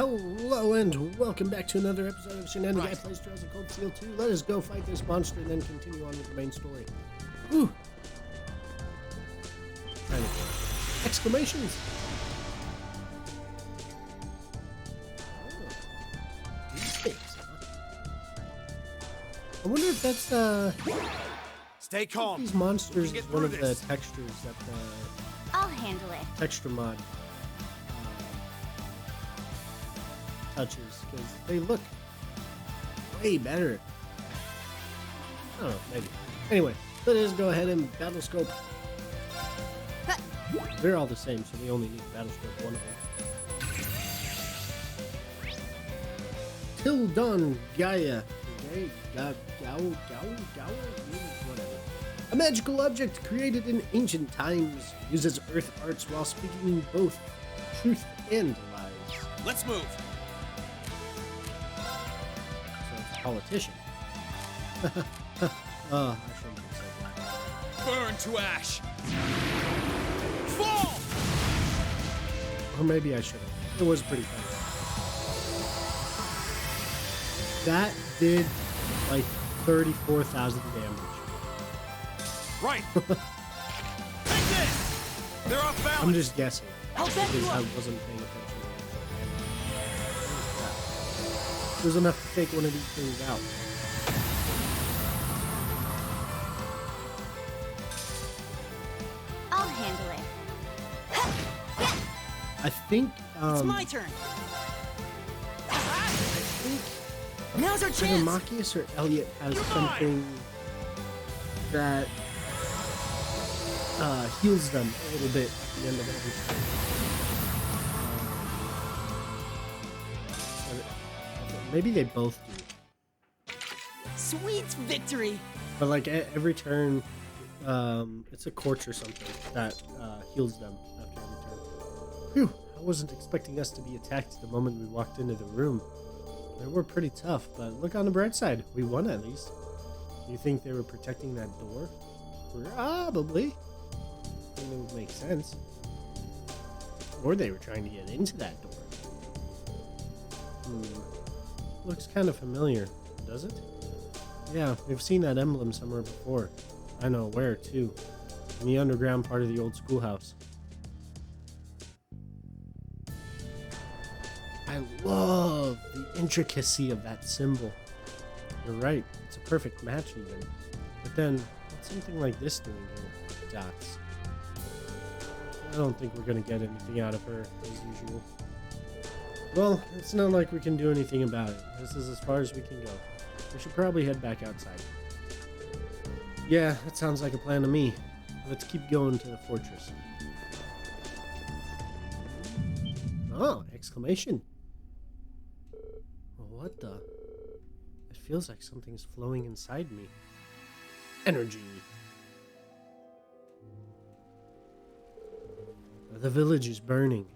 Hello and welcome back to another episode of Shenanaguy Plays Trails of Cold Steel 2. Let us go fight this monster and then continue on with the main story. Whew. Kind of exclamations. Oh, these things, huh? I wonder if that's Stay calm. These monsters is one of the textures that I'll handle it. texture mod touches, because they look way better. I don't know, maybe. Anyway, let us go ahead and battle scope. They're all the same, so we only need battle scope one of them. Till dawn, Gaia. Whatever. A magical object created in ancient times uses earth arts while speaking both truth and lies. Let's move. Politician. I shouldn't have said that. Burn to ash. Fall. Or maybe I should have. It was pretty funny. That did like 34,000 damage. Right. Take this. They're off balance. I'm just guessing. I'll bet you I up. wasn't paying attention. There's enough to take one of these things out. I'll handle it. I think It's my turn. Now's our either chance. Machias or Elliot has something that heals them a little bit at the end of every turn. Maybe they both do. Sweet victory. But like every turn, it's a quartz or something that heals them after every turn. Phew! I wasn't expecting us to be attacked the moment we walked into the room. They were pretty tough, but look on the bright side. We won at least. Do you think they were protecting that door? Probably. I think it would make sense. Or they were trying to get into that door. Looks kind of familiar, does it? Yeah, we've seen that emblem somewhere before. I know where, too. In the underground part of the old schoolhouse. I love the intricacy of that symbol. You're right, it's a perfect match even. But then, what's something like this doing here? Dots. I don't think we're gonna get anything out of her, as usual. Well, it's not like we can do anything about it. This is as far as we can go. We should probably head back outside. Yeah, that sounds like a plan to me. Let's keep going to the fortress. Oh, exclamation. What the? It feels like something's flowing inside me. Energy. The village is burning.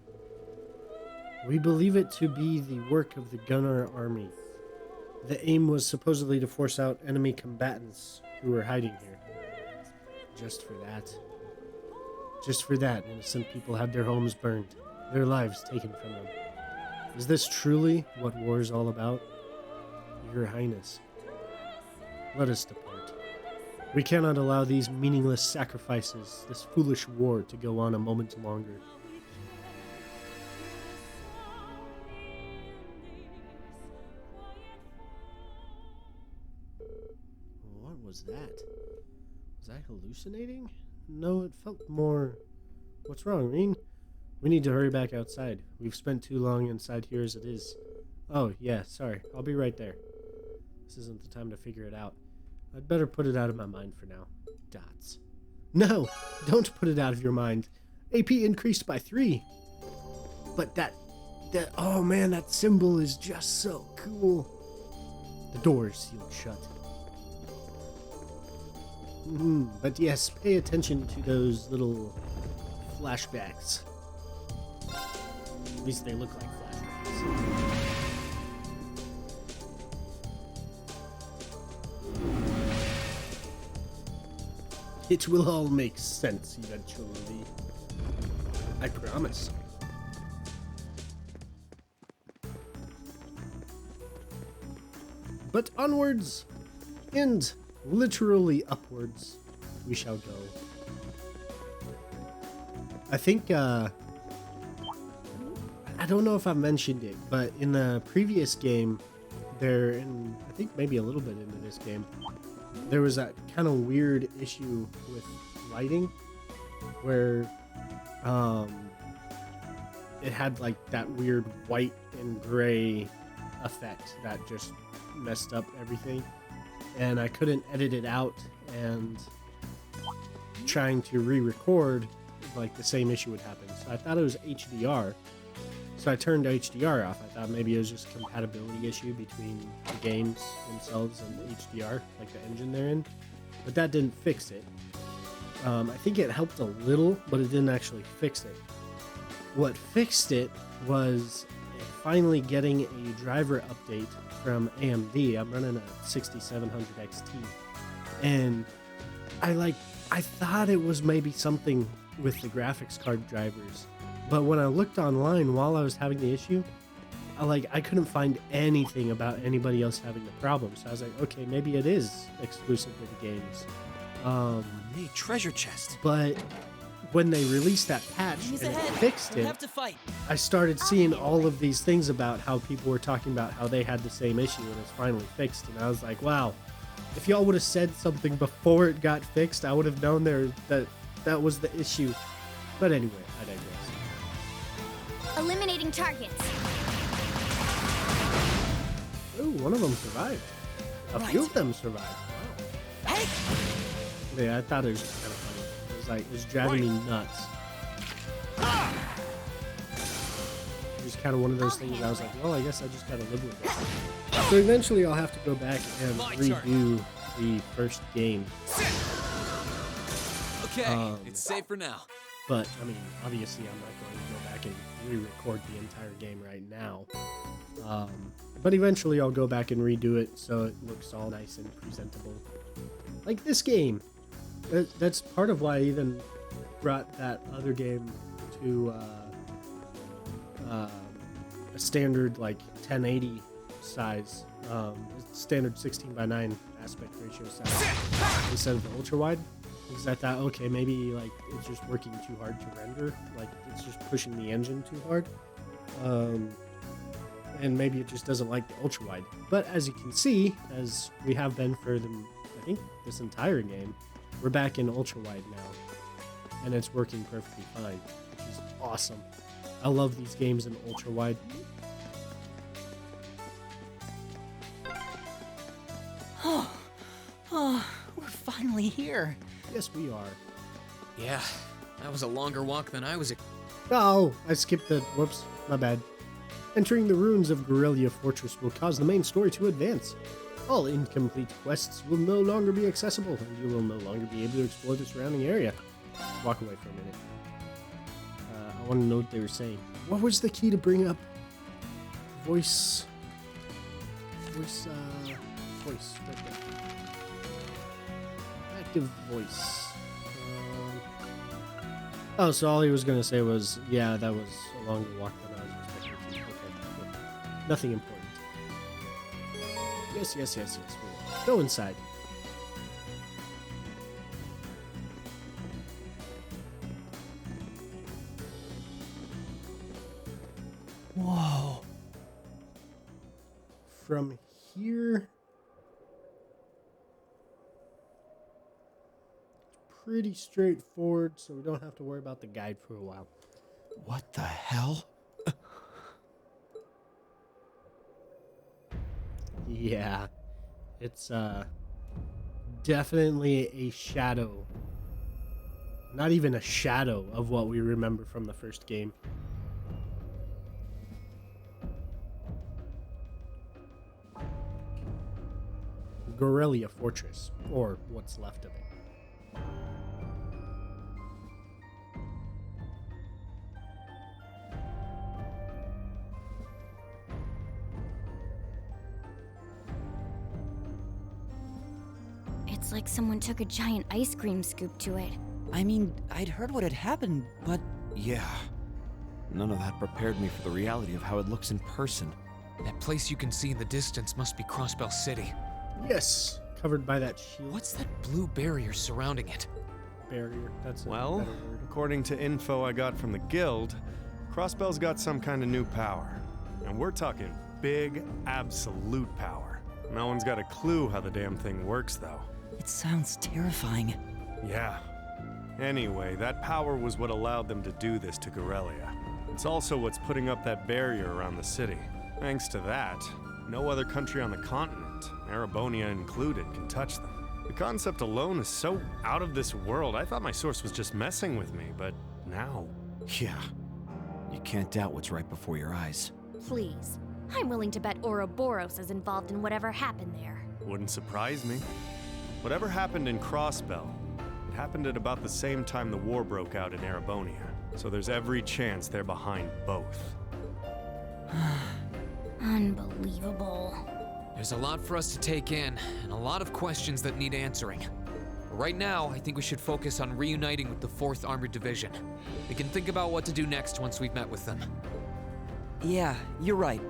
We believe it to be the work of the Gunnar army. The aim was supposedly to force out enemy combatants who were hiding here. Just for that, innocent people had their homes burned, their lives taken from them. Is this truly what war is all about? Your Highness, let us depart. We cannot allow these meaningless sacrifices, this foolish war, to go on a moment longer. What was that? Was I hallucinating? No, it felt more... What's wrong, Reen? We need to hurry back outside. We've spent too long inside here as it is. Oh, yeah, sorry. I'll be right there. This isn't the time to figure it out. I'd better put it out of my mind for now. Dots. No! Don't put it out of your mind. AP increased by 3. But that... Oh man, that symbol is just so cool. The door is sealed shut. But yes, pay attention to those little flashbacks. At least they look like flashbacks. It will all make sense eventually. I promise. But onwards and literally upwards we shall go. I think, I don't know if I mentioned it, but in the previous game, and I think maybe a little bit into this game, there was that kind of weird issue with lighting where it had like that weird white and gray effect that just messed up everything, and I couldn't edit it out, and trying to re-record, like the same issue would happen. So I thought it was HDR, so I turned HDR off. I thought maybe it was just a compatibility issue between the games themselves and HDR, like the engine they're in, but that didn't fix it. I think it helped a little, but it didn't actually fix it. What fixed it was finally getting a driver update from AMD. I'm running a 6700 XT, and I thought it was maybe something with the graphics card drivers, but when I looked online while I was having the issue, I couldn't find anything about anybody else having the problem. So I was like, okay, maybe it is exclusive to the games. Hey, treasure chest. But when they released that patch Enemies and it ahead. fixed We'll it, have to fight. I started seeing all of these things about how people were talking about how they had the same issue and it's finally fixed. And I was like, wow, if y'all would have said something before it got fixed, I would have known that was the issue. But anyway, I digress. Eliminating targets. Ooh, one of them survived. A few of them survived. Wow. Hey! Yeah, I thought it was kind of funny. It was driving me nuts. It was kind of one of those things I was like, well, I guess I just gotta live with it. So eventually I'll have to go back and redo the first game. Okay, it's safe for now. But, I mean, obviously I'm not going to go back and re-record the entire game right now. But eventually I'll go back and redo it so it looks all nice and presentable. Like this game. That's part of why I even brought that other game to a standard, like, 1080 size. Standard 16:9 aspect ratio size instead of the ultra-wide. Because I thought, okay, maybe like it's just working too hard to render, like it's just pushing the engine too hard, and maybe it just doesn't like the ultra wide. But as you can see, as we have been for I think this entire game, we're back in ultra wide now, and it's working perfectly fine, which is awesome. I love these games in ultra wide. Oh, we're finally here. Yes, we are. Yeah, that was a longer walk than I was. Oh, I skipped the. Whoops, my bad. Entering the ruins of Garrelia Fortress will cause the main story to advance. All incomplete quests will no longer be accessible, and you will no longer be able to explore the surrounding area. Walk away for a minute. I want to know what they were saying. What was the key to bring up? Voice. Right there. Active voice. Oh, so all he was going to say was, yeah, that was a longer walk than I was expecting. Okay, cool. Nothing important. Yes. Go inside. Whoa. From here, it's pretty straightforward, so we don't have to worry about the guide for a while. What the hell? Yeah, it's definitely a shadow. Not even a shadow of what we remember from the first game. Garrelia Fortress, or what's left of it. It's like someone took a giant ice cream scoop to it. I mean, I'd heard what had happened, but Yeah. None of that prepared me for the reality of how it looks in person. That place you can see in the distance must be Crossbell City. Yes, covered by that shield What's that blue barrier surrounding it? barrier. That's a Well, better word. according to info I got from the guild, Crossbell's got some kind of new power. And we're talking big, absolute power. No one's got a clue how the damn thing works, though. It sounds terrifying. Yeah. Anyway, that power was what allowed them to do this to Garrelia. It's also what's putting up that barrier around the city. Thanks to that, no other country on the continent, Erebonia included, can touch them. The concept alone is so out of this world. I thought my source was just messing with me, but now... Yeah. You can't doubt what's right before your eyes. Please. I'm willing to bet Ouroboros is involved in whatever happened there. Wouldn't surprise me. Whatever happened in Crossbell, it happened at about the same time the war broke out in Erebonia. So there's every chance they're behind both. Unbelievable. There's a lot for us to take in, and a lot of questions that need answering. But right now, I think we should focus on reuniting with the 4th Armored Division. We can think about what to do next once we've met with them. Yeah, you're right.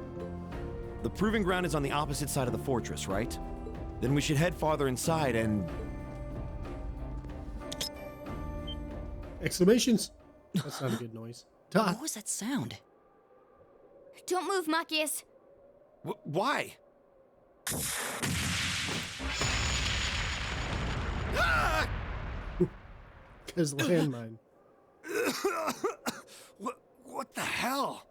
The proving ground is on the opposite side of the fortress, right? Then we should head farther inside and... Exclamations! That's not a good noise. Duh. What was that sound? Don't move, Machias. Why? Because landmine. What the hell?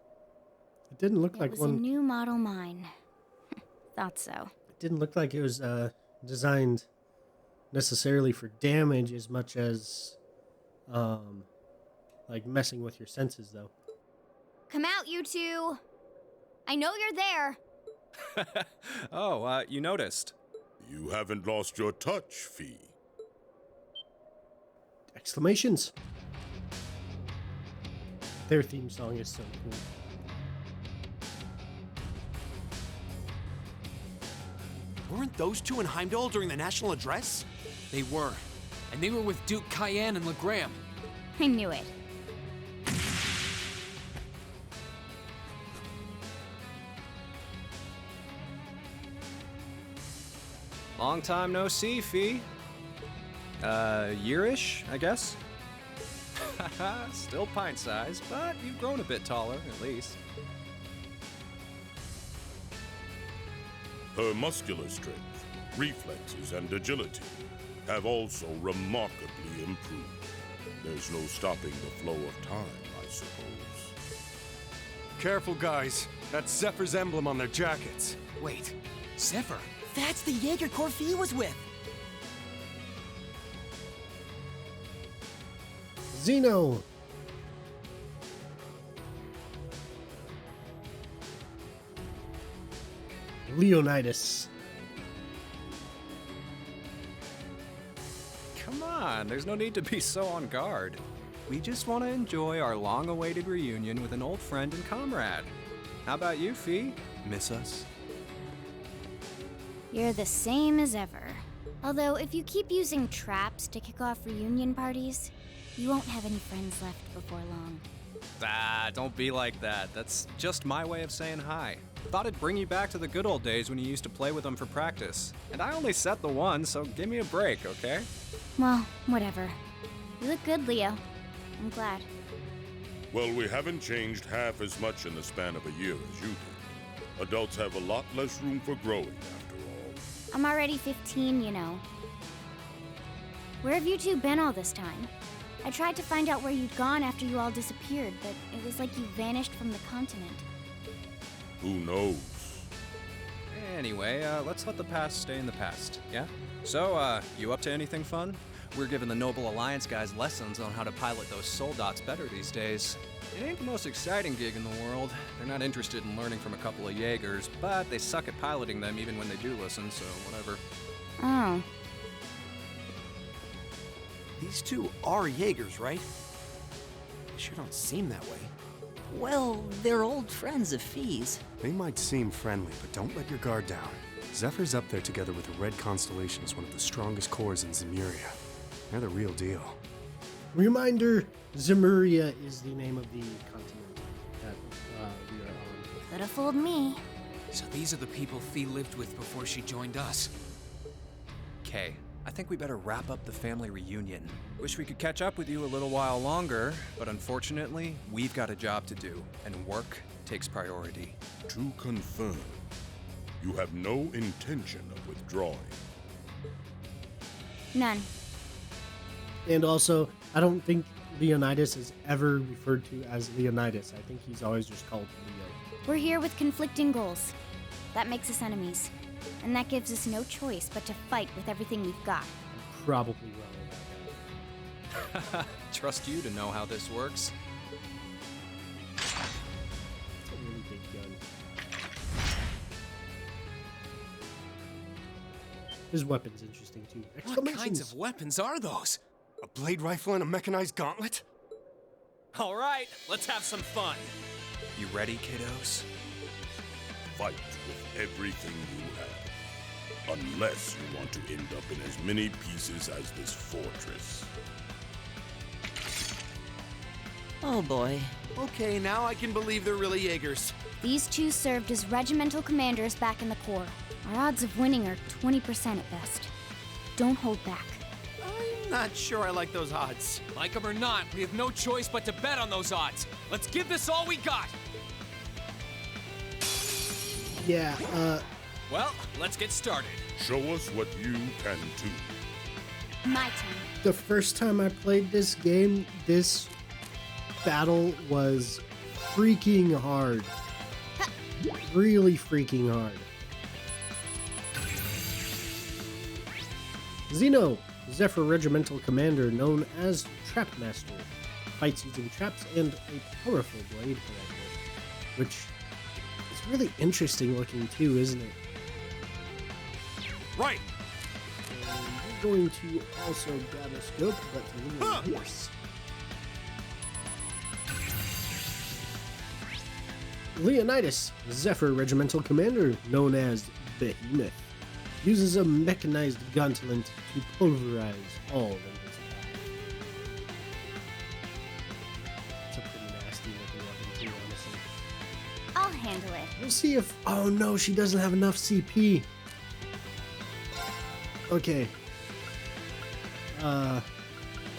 It didn't look It like was a one. new model mine. Thought so. It didn't look like it was designed necessarily for damage as much as like messing with your senses, though. Come out, you two. I know you're there. Oh, you noticed. You haven't lost your touch, Fee. Exclamations. Their theme song is so cool. Weren't those two in Heimdall during the national address? They were. And they were with Duke Cayenne and Legram. I knew it. Long time no see, Fee. Yearish, I guess? Still pint-sized, but you've grown a bit taller, at least. Her muscular strength, reflexes, and agility have also remarkably improved. There's no stopping the flow of time, I suppose. Careful, guys. That's Zephyr's emblem on their jackets. Wait, Zephyr? That's the Jaeger Corps Fee was with. Zeno! Leonidas. Come on, there's no need to be so on guard. We just want to enjoy our long-awaited reunion with an old friend and comrade. How about you, Fee? Miss us? You're the same as ever. Although, if you keep using traps to kick off reunion parties, you won't have any friends left before long. Ah, don't be like that. That's just my way of saying hi. Thought it'd bring you back to the good old days when you used to play with them for practice. And I only set the one, so give me a break, okay? Well, whatever. You look good, Leo. I'm glad. Well, we haven't changed half as much in the span of a year as you did. Adults have a lot less room for growing, after all. I'm already 15, you know. Where have you two been all this time? I tried to find out where you'd gone after you all disappeared, but it was like you vanished from the continent. Who knows? Anyway, let's let the past stay in the past, yeah? So, you up to anything fun? We're giving the Noble Alliance guys lessons on how to pilot those soldats better these days. It ain't the most exciting gig in the world. They're not interested in learning from a couple of Jaegers, but they suck at piloting them even when they do listen, so whatever. Oh. These two are Jaegers, right? They sure don't seem that way. Well, they're old friends of Fee's. They might seem friendly, but don't let your guard down. Zephyr's up there together with the Red Constellation as one of the strongest corps in Zemuria. They're the real deal. Reminder, Zemuria is the name of the continent that we are on. Could have fooled me. So these are the people Fee lived with before she joined us. Okay, I think we better wrap up the family reunion. Wish we could catch up with you a little while longer, but unfortunately, we've got a job to do, and work takes priority. To confirm, you have no intention of withdrawing. None. And also, I don't think Leonidas is ever referred to as Leonidas. I think he's always just called Leo. We're here with conflicting goals. That makes us enemies. And that gives us no choice but to fight with everything we've got. Probably wrong about that. Trust you to know how this works. It's a really big gun. His weapon's interesting too. What kinds of weapons are those? A blade rifle and a mechanized gauntlet? All right, let's have some fun. You ready, kiddos? Fight with everything you have. Unless you want to end up in as many pieces as this fortress. Oh boy. Okay, now I can believe they're really Jaegers. These two served as regimental commanders back in the Corps. Our odds of winning are 20% at best. Don't hold back. I'm not sure I like those odds. Like them or not, we have no choice but to bet on those odds. Let's give this all we got. Yeah, Well, let's get started. Show us what you can do. My turn. the first time I played this game, this battle was freaking hard. Really freaking hard. Zeno, Zephyr Regimental Commander known as Trap Master, fights using traps and a powerful blade collector, which is really interesting looking too, isn't it? Right! And we're going to also grab a scope, but to Leonidas. Leonidas, Zephyr Regimental Commander known as Behemoth, uses a mechanized gauntlet to pulverize all in his path. It's a pretty nasty looking weapon too, honestly. I'll handle it. We'll see if... Oh no, she doesn't have enough CP. Okay.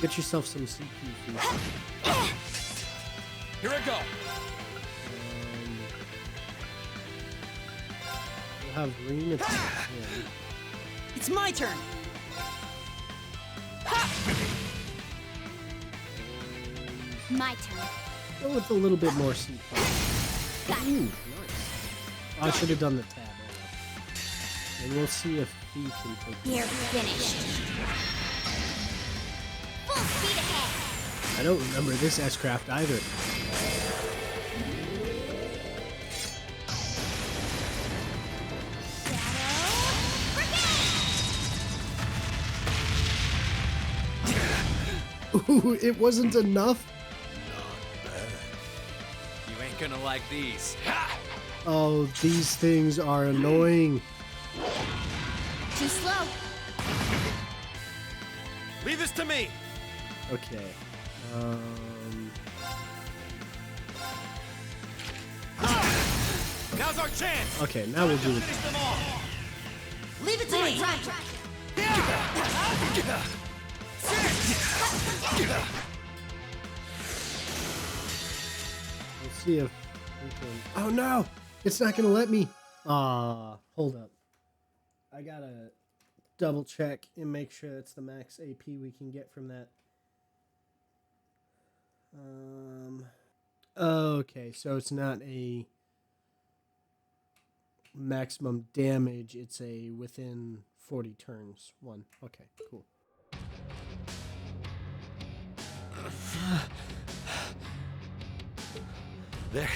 Get yourself some CP, please. Here I go. We'll have Reen at the end. It's my turn. My turn. Go with a little bit more CP. Ooh, nice. Oh, I should have done the tab. And we'll see if he can take You're finished. Full speed ahead. I don't remember this S-Craft either. Ooh, it wasn't enough? You ain't gonna like these. Oh, these things are annoying. Too slow. Leave this to me. Okay. Now's our chance. Okay, now we'll do it. Leave it to me. We'll see if we can... Oh no! It's not gonna let me! Hold up. I gotta double check and make sure that's the max AP we can get from that. Okay, so it's not a maximum damage, it's a within 40 turns one. Okay, cool. They're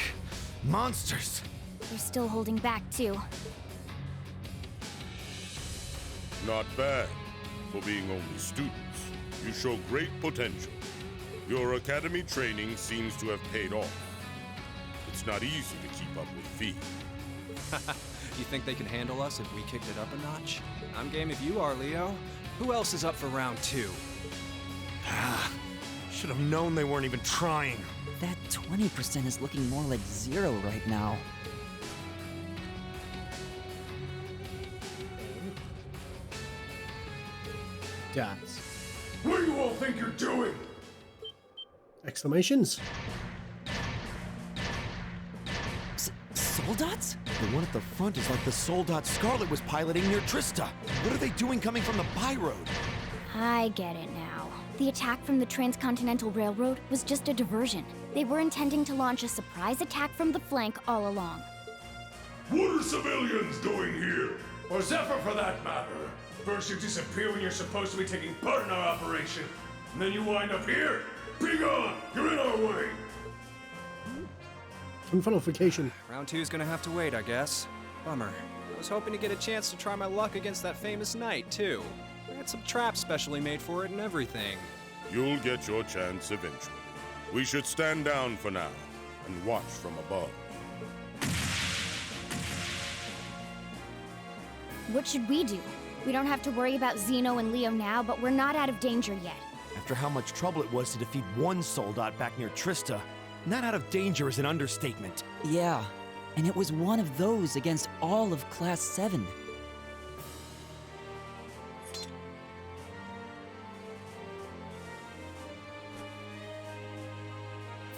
monsters. They're still holding back, too. Not bad. For being only students, you show great potential. Your academy training seems to have paid off. It's not easy to keep up with Fee. You think they can handle us if we kicked it up a notch? I'm game if you are, Leo. Who else is up for round 2? Should have known they weren't even trying. That 20% is looking more like 0 right now. dots. What do you all think you're doing? Exclamations. Soldats? The one at the front is like the Soldat Scarlet was piloting near Trista. What are they doing coming from the by road? I get it now. The attack from the Transcontinental Railroad was just a diversion. They were intending to launch a surprise attack from the flank all along. What are civilians doing here? Or Zephyr for that matter? First you disappear when you're supposed to be taking part in our operation, and then you wind up here? Be gone! You're in our way! Funnification. Round two's gonna have to wait, I guess. Bummer. I was hoping to get a chance to try my luck against that famous knight, too. I had some traps specially made for it and everything. You'll get your chance eventually. We should stand down for now, and watch from above. What should we do? We don't have to worry about Zeno and Leo now, but we're not out of danger yet. After how much trouble it was to defeat one Soldat back near Trista, not out of danger is an understatement. Yeah, and it was one of those against all of Class 7.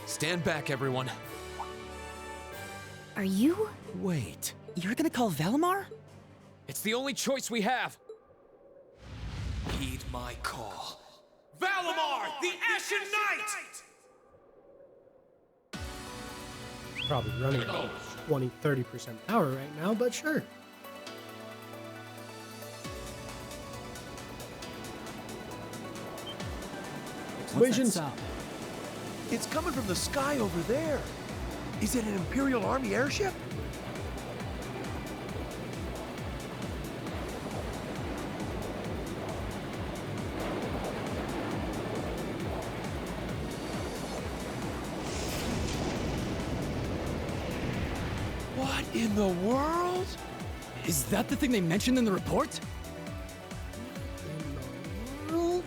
Stand back, everyone. Are you? Wait. You're gonna call Valimar? It's the only choice we have. Heed my call. Valimar, the Ashen Knight! Probably running at 20-30% power right now, but sure. Explosions. It's coming from the sky over there. Is it an Imperial Army airship? What in the world? Is that the thing they mentioned in the report? In the world?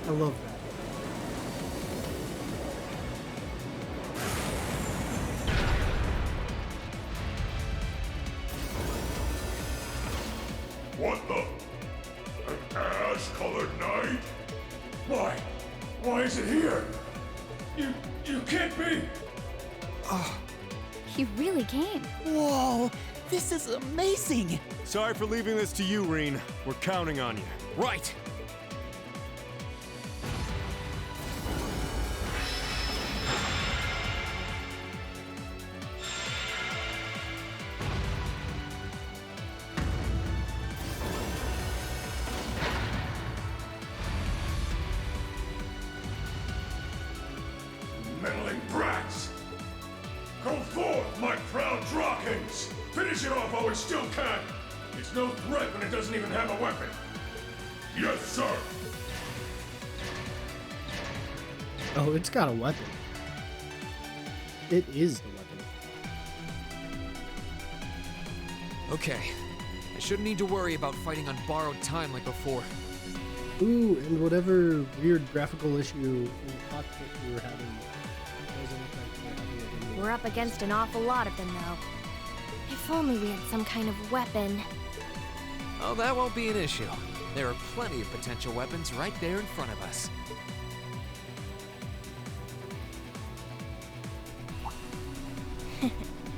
I love that. What the? An ash-colored knight? Why? Why is it here? You can't be! He really came. Whoa, this is amazing! Sorry for leaving this to you, Reen. We're counting on you. Right. Meddling brats! Go forth, my proud Drawkins! Finish it off while we still can! It's no threat when it doesn't even have a weapon! Yes, sir! Oh, it's got a weapon. It is the weapon. Okay. I shouldn't need to worry about fighting on borrowed time like before. Ooh, and whatever weird graphical issue in the cockpit we were having doesn't look like we're having it anymore. We're up against an awful lot of them, though. If only we had some kind of weapon. Oh, that won't be an issue. There are plenty of potential weapons right there in front of us.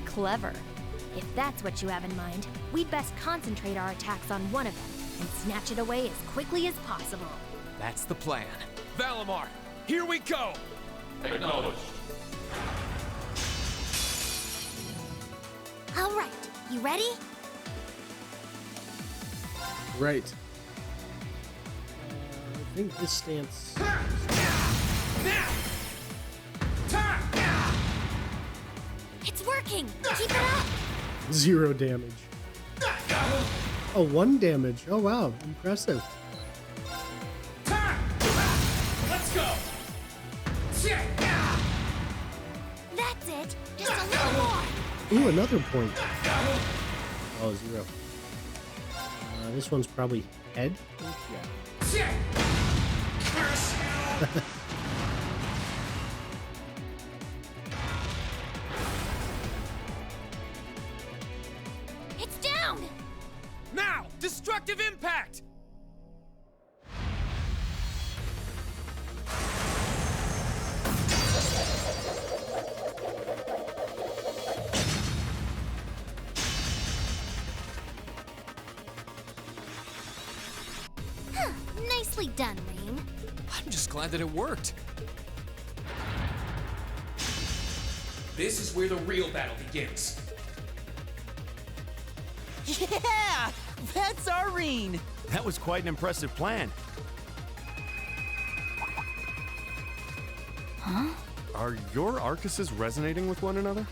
Clever. If that's what you have in mind, we'd best concentrate our attacks on one of them and snatch it away as quickly as possible. That's the plan. Valimar, here we go! Acknowledged. All right, you ready? Right. I think this stance. It's working! Keep it up! 0 damage. Oh, 1 damage. Oh, wow. Impressive. Let's go! That's it! Just a little more! Ooh, another point. Oh, 0. This one's probably head. Yeah. It's down! Now! Destructive impact! Nicely done, Rain. I'm just glad that it worked. This is where the real battle begins. Yeah! That's our Reen! That was quite an impressive plan. Huh? Are your Arcuses resonating with one another?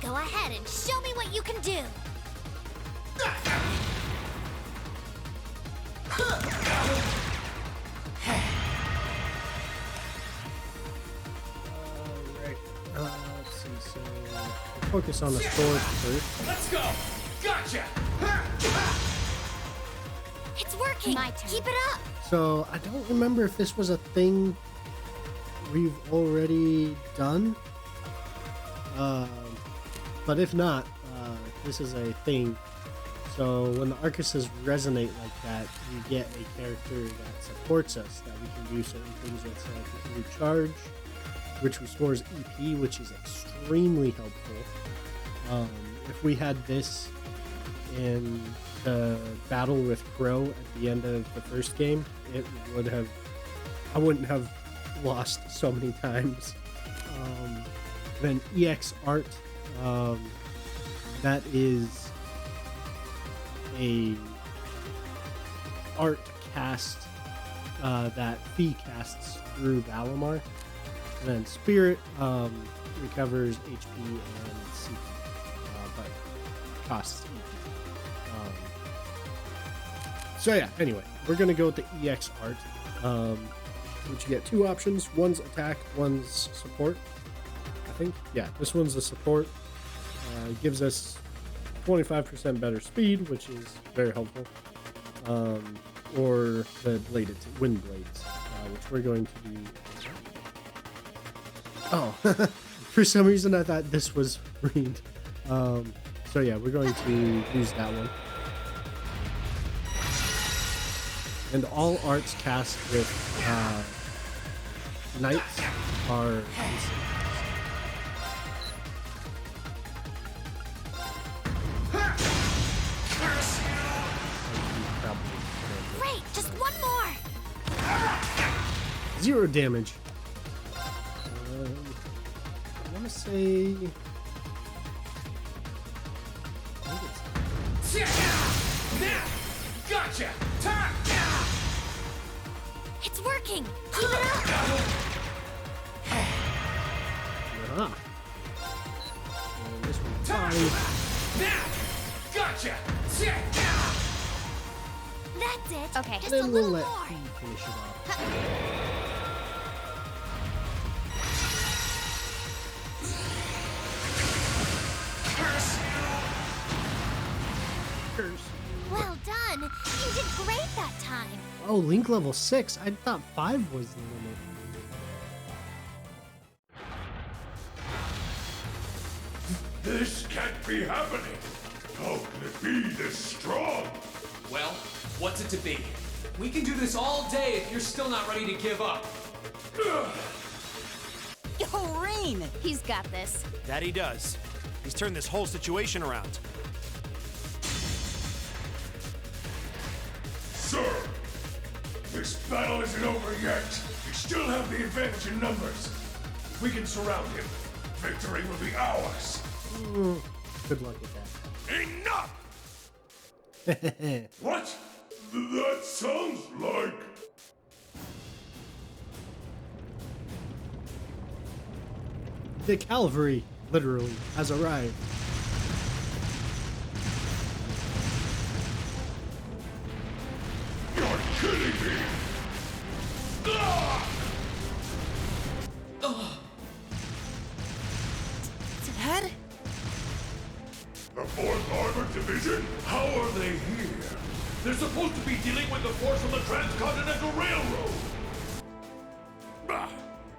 Go ahead and show me what you can do. Alright. Let's see. So, we'll focus on the sword first. Let's go! Gotcha! It's working. My turn. Keep it up. So, I don't remember if this was a thing we've already done. But if not, this is a thing. So when the Arcuses resonate like that, we get a character that supports us, that we can do certain things with. So like we can do charge, which restores EP, which is extremely helpful. If we had this in the battle with Crow at the end of the first game, it would have, I wouldn't have lost so many times. Then EX Art, that is a art cast that Fee casts through Valimar. And then Spirit recovers HP and CP, but costs EP. So yeah, anyway, we're going to go with the EX Art, which you get two options. One's attack, one's support. I think, yeah, this one's a support. Gives us 25% better speed, which is very helpful. Or the wind blades, which we're going to do. Oh, for some reason I thought this was Reed. So yeah, we're going to use that one. And all arts cast with knights are Great, just one more. 0 damage. I want to say. Gotcha! It's working. Keep it up. Ah. And this one's fine. Gotcha! That's it. Okay. Just Then a we'll little let more. Fee finish it off. Well done. You did great that time. Oh, Link level 6. I thought 5 was the limit. This can't be happening. How can it be this strong? Well, what's it to be? We can do this all day if you're still not ready to give up. Yo, Reen! He's got this. That he does. He's turned this whole situation around. Sir, this battle isn't over yet. We still have the advantage in numbers. If we can surround him, victory will be ours. Good luck with that. Enough! What? That sounds like... The cavalry, literally, has arrived. You're kidding me! Dad? The 4th Armored Division? How are they here? They're supposed to be dealing with the force from the Transcontinental Railroad! Bah!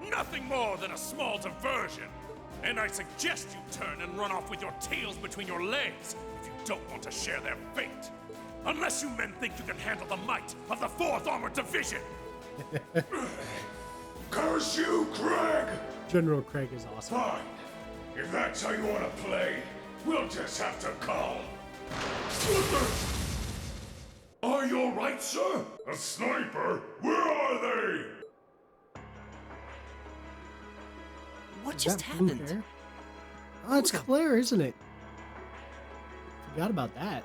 Nothing more than a small diversion. And I suggest you turn and run off with your tails between your legs if you don't want to share their fate. Unless you men think you can handle the might of the 4th Armored Division! Curse you, Craig! General Craig is awesome. Fine. If that's how you want to play, we'll just have to call Are you alright, sir? A sniper? Where are they? What Is just that blue happened? hair? Oh, it's Claire, isn't it? Forgot about that.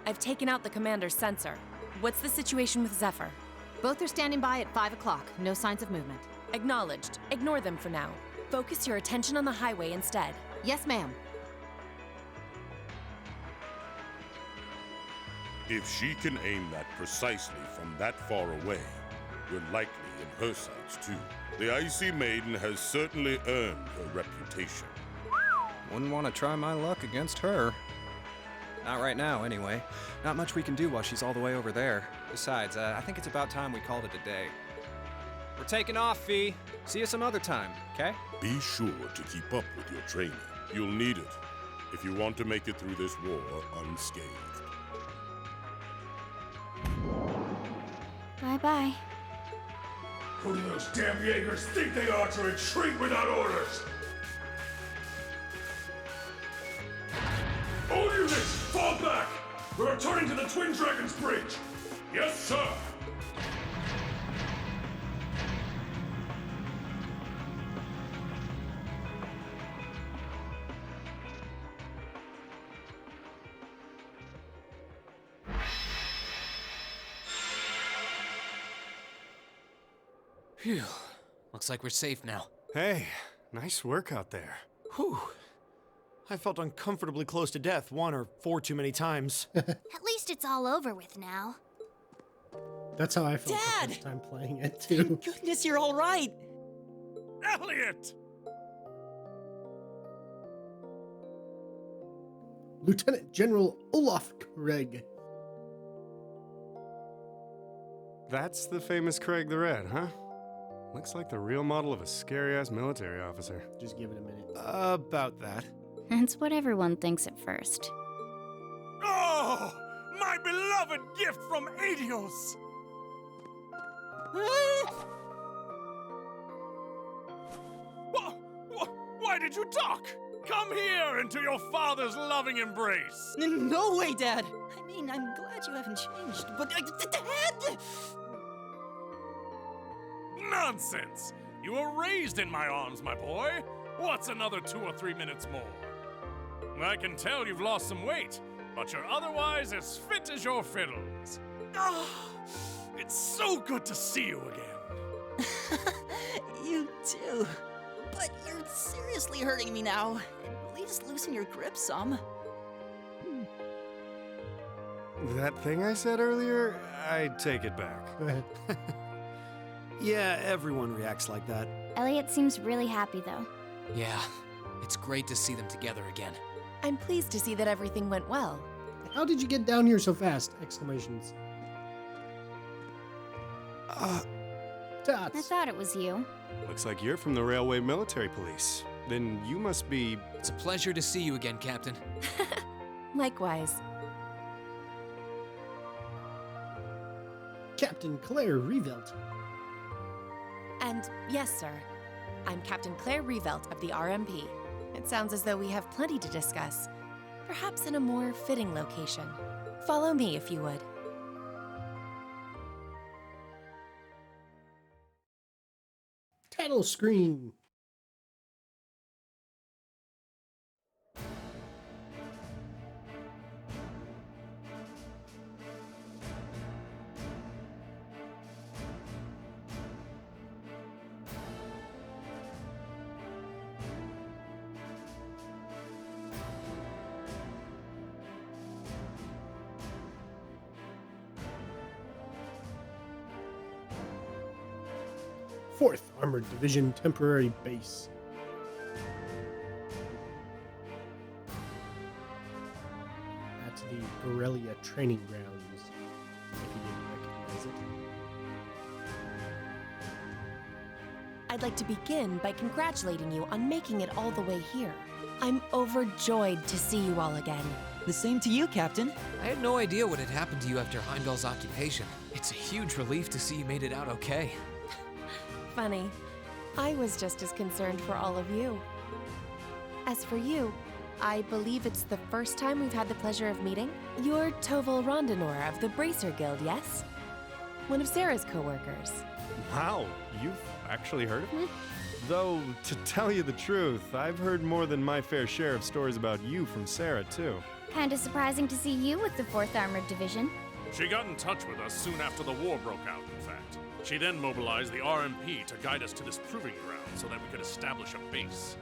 I've taken out the commander's sensor. What's the situation with Zephyr? Both are standing by at 5 o'clock. No signs of movement. Acknowledged. Ignore them for now. Focus your attention on the highway instead. Yes, ma'am. If she can aim that precisely from that far away, we're likely in her sights too. The Icy Maiden has certainly earned her reputation. Wouldn't want to try my luck against her. Not right now, anyway. Not much we can do while she's all the way over there. Besides, I think it's about time we called it a day. We're taking off, Fee. See you some other time, okay? Be sure to keep up with your training. You'll need it if you want to make it through this war unscathed. Bye-bye. Who do those damn Jaegers think they are to retreat without orders? All units, fall back! We're returning to the Twin Dragons Bridge! Yes, sir! Phew. Looks like we're safe now. Hey, nice work out there. Whew. I felt uncomfortably close to death 1 or 4 too many times. At least it's all over with now. That's how I felt Dad! the first time playing it, too. Goodness, you're all right. Elliot! Lieutenant General Olaf Craig. That's the famous Craig the Red, huh? Looks like the real model of a scary-ass military officer. Just give it a minute. About that. That's what everyone thinks at first. Oh! My beloved gift from Adios! Why did you talk? Come here into your father's loving embrace! No way, Dad! I mean, I'm glad you haven't changed, but Dad! Nonsense! You were raised in my arms, my boy. What's another 2 or 3 minutes more? I can tell you've lost some weight, but you're otherwise as fit as your fiddles. Oh, it's so good to see you again. You too. But you're seriously hurting me now. At least loosen your grip some. That thing I said earlier, I take it back. Yeah, everyone reacts like that. Elliot seems really happy, though. Yeah, it's great to see them together again. I'm pleased to see that everything went well. How did you get down here so fast? Exclamations. I Tots. thought it was you. Looks like you're from the Railway Military Police. Then you must be... It's a pleasure to see you again, Captain. Likewise. Captain Claire Revelt. And yes, sir. I'm Captain Claire Revelt of the RMP. It sounds as though we have plenty to discuss. Perhaps in a more fitting location. Follow me, if you would. Title screen. Fourth Armored Division Temporary Base. That's the Garrelia Training Grounds, if you didn't recognize it. I'd like to begin by congratulating you on making it all the way here. I'm overjoyed to see you all again. The same to you, Captain. I had no idea what had happened to you after Heimdall's occupation. It's a huge relief to see you made it out okay. Funny. I was just as concerned for all of you. As for you, I believe it's the first time we've had the pleasure of meeting. You're Toval Rondonor of the Bracer Guild, yes? One of Sarah's co-workers. Wow, you've actually heard of me? Though, to tell you the truth, I've heard more than my fair share of stories about you from Sarah, too. Kinda surprising to see you with the 4th Armored Division. She got in touch with us soon after the war broke out, in fact. She then mobilized the RMP to guide us to this proving ground so that we could establish a base.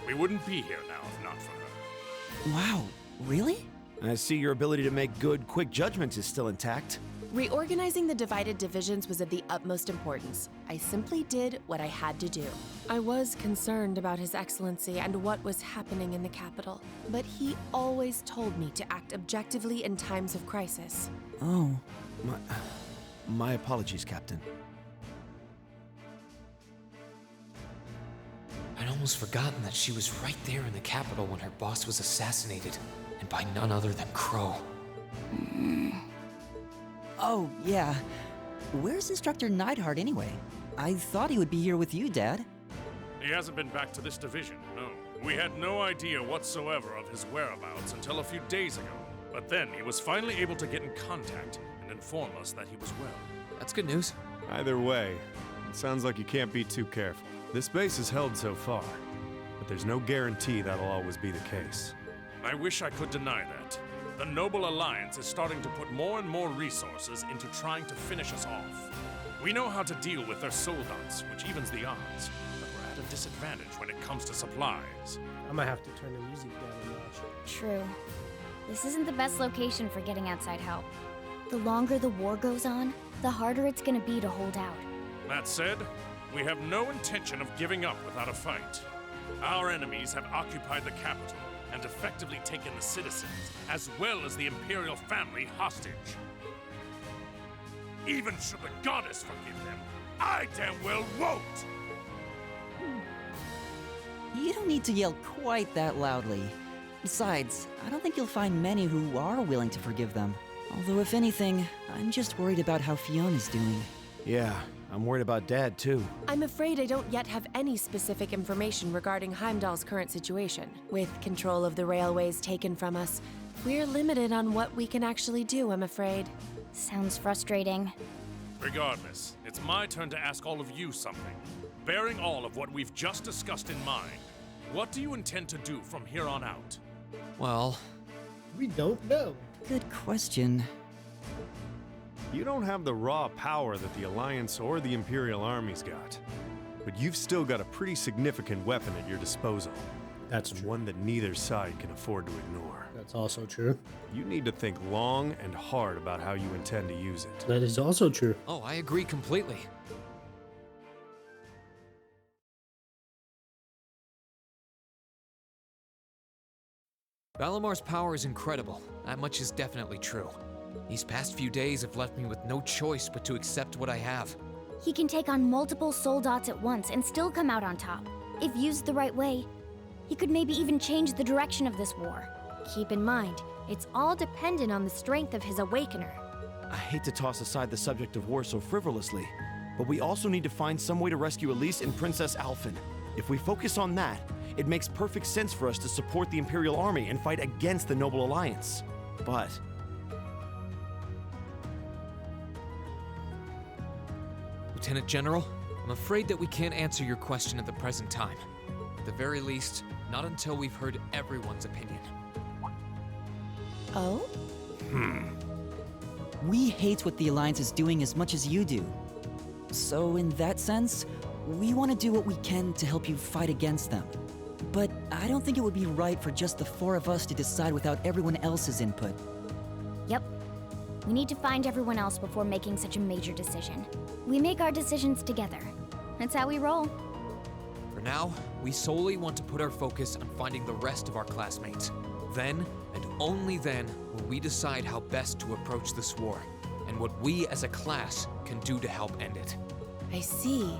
We wouldn't be here now if not for her. Wow, really? I see your ability to make good, quick judgments is still intact. Reorganizing the divided divisions was of the utmost importance. I simply did what I had to do. I was concerned about His Excellency and what was happening in the capital, but he always told me to act objectively in times of crisis. Oh, my apologies, Captain. I'd almost forgotten that she was right there in the capital when her boss was assassinated, and by none other than Crow. Oh, yeah. Where's Instructor Neidhart anyway? I thought he would be here with you, Dad. He hasn't been back to this division, no. We had no idea whatsoever of his whereabouts until a few days ago. But then he was finally able to get in contact and inform us that he was well. That's good news. Either way, it sounds like you can't be too careful. This base is held so far, but there's no guarantee that'll always be the case. I wish I could deny that. The Noble Alliance is starting to put more and more resources into trying to finish us off. We know how to deal with their soldats, which evens the odds, but we're at a disadvantage when it comes to supplies. I might have to turn the music down a notch. True. This isn't the best location for getting outside help. The longer the war goes on, the harder it's gonna be to hold out. That said, we have no intention of giving up without a fight. Our enemies have occupied the capital and effectively taken the citizens, as well as the Imperial family, hostage. Even should the goddess forgive them, I damn well won't! You don't need to yell quite that loudly. Besides, I don't think you'll find many who are willing to forgive them. Although, if anything, I'm just worried about how Fiona's doing. Yeah, I'm worried about Dad, too. I'm afraid I don't yet have any specific information regarding Heimdall's current situation. With control of the railways taken from us, we're limited on what we can actually do, I'm afraid. Sounds frustrating. Regardless, it's my turn to ask all of you something. Bearing all of what we've just discussed in mind, what do you intend to do from here on out? Well, we don't know. Good question. You don't have the raw power that the Alliance or the Imperial armies got, but you've still got a pretty significant weapon at your disposal. That's true. One that neither side can afford to ignore. That's also true. You need to think long and hard about how you intend to use it. That is also true. oh, I agree completely. Valamar's power is incredible. That much is definitely true. These past few days have left me with no choice but to accept what I have. He can take on multiple soldats at once and still come out on top. If used the right way, he could maybe even change the direction of this war. Keep in mind, it's all dependent on the strength of his Awakener. I hate to toss aside the subject of war so frivolously, but we also need to find some way to rescue Elise and Princess Alphen. If we focus on that, it makes perfect sense for us to support the Imperial Army and fight against the Noble Alliance. But Lieutenant General, I'm afraid that we can't answer your question at the present time. At the very least, not until we've heard everyone's opinion. Oh? We hate what the Alliance is doing as much as you do. So, in that sense, we want to do what we can to help you fight against them. But I don't think it would be right for just the 4 of us to decide without everyone else's input. Yep. We need to find everyone else before making such a major decision. We make our decisions together. That's how we roll. For now, we solely want to put our focus on finding the rest of our classmates. Then, and only then, will we decide how best to approach this war, and what we as a class can do to help end it. I see.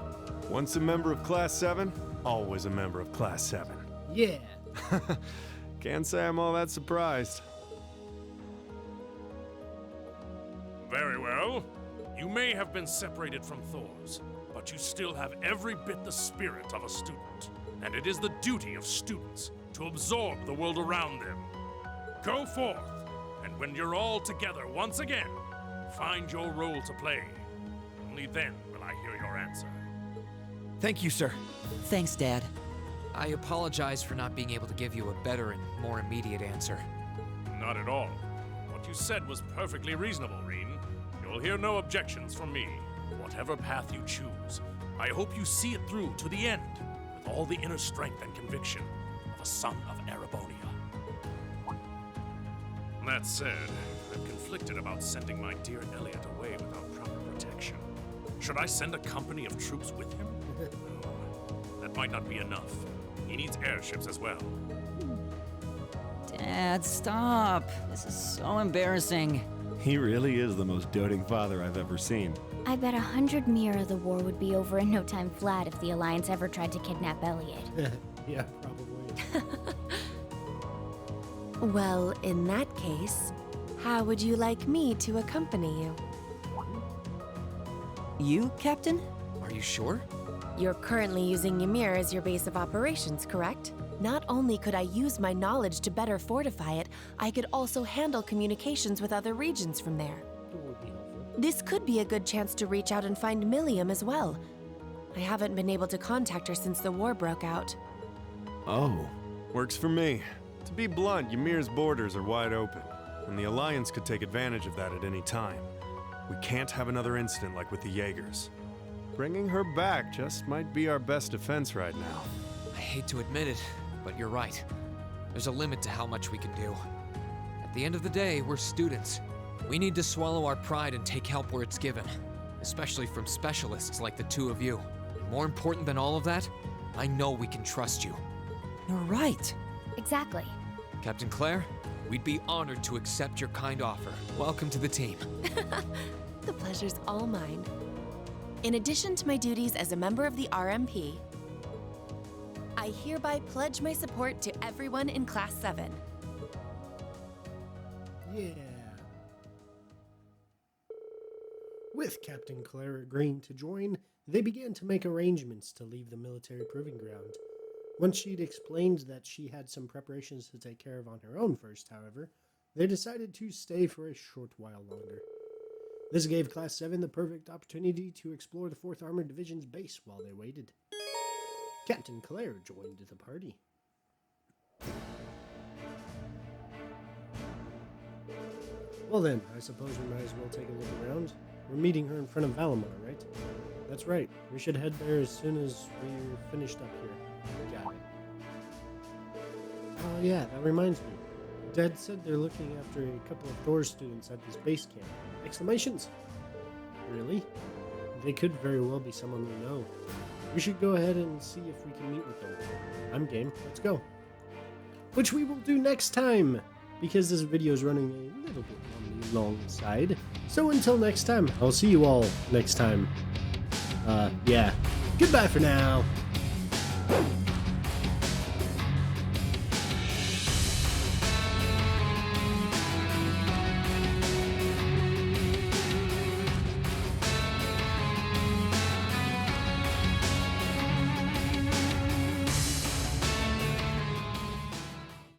Once a member of Class 7, always a member of Class 7. Yeah. Can't say I'm all that surprised. Very well. You may have been separated from Thors, but you still have every bit the spirit of a student. And it is the duty of students to absorb the world around them. Go forth, and when you're all together once again, find your role to play. Only then will I hear your answer. Thank you, sir. Thanks, Dad. I apologize for not being able to give you a better and more immediate answer. Not at all. What you said was perfectly reasonable, Reen. You'll hear no objections from me. Whatever path you choose, I hope you see it through to the end, with all the inner strength and conviction of a son of Arabonia. That said, I'm conflicted about sending my dear Elliot away without proper protection. Should I send a company of troops with him? No, that might not be enough. He needs airships as well. Dad, stop. This is so embarrassing. He really is the most doting father I've ever seen. I bet 100 Mira the war would be over in no time flat if the Alliance ever tried to kidnap Elliot. Yeah, probably. Well, in that case, how would you like me to accompany you? You, Captain? Are you sure? You're currently using Ymir as your base of operations, correct? Not only could I use my knowledge to better fortify it, I could also handle communications with other regions from there. This could be a good chance to reach out and find Milliam as well. I haven't been able to contact her since the war broke out. Oh, works for me. To be blunt, Ymir's borders are wide open, and the Alliance could take advantage of that at any time. We can't have another incident like with the Jaegers. Bringing her back just might be our best defense right now. I hate to admit it, but you're right. There's a limit to how much we can do. At the end of the day, we're students. We need to swallow our pride and take help where it's given, especially from specialists like the two of you. More important than all of that, I know we can trust you. You're right. Exactly. Captain Claire, we'd be honored to accept your kind offer. Welcome to the team. The pleasure's all mine. In addition to my duties as a member of the RMP, I hereby pledge my support to everyone in Class 7. Yeah. With Captain Claire agreeing to join, they began to make arrangements to leave the military proving ground. Once she'd explained that she had some preparations to take care of on her own first, however, they decided to stay for a short while longer. This gave Class 7 the perfect opportunity to explore the 4th Armored Division's base while they waited. Captain Claire joined the party. Well then, I suppose we might as well take a look around. We're meeting her in front of Valimar, right? That's right. We should head there as soon as we're finished up here. Got it. Oh yeah, that reminds me. Dad said they're looking after a couple of Thor students at this base camp. Exclamations! Really? They could very well be someone we know. We should go ahead and see if we can meet with them. I'm game. Let's go. Which we will do next time, because this video is running a little bit on the long side. So until next time, I'll see you all next time. Yeah. Goodbye for now.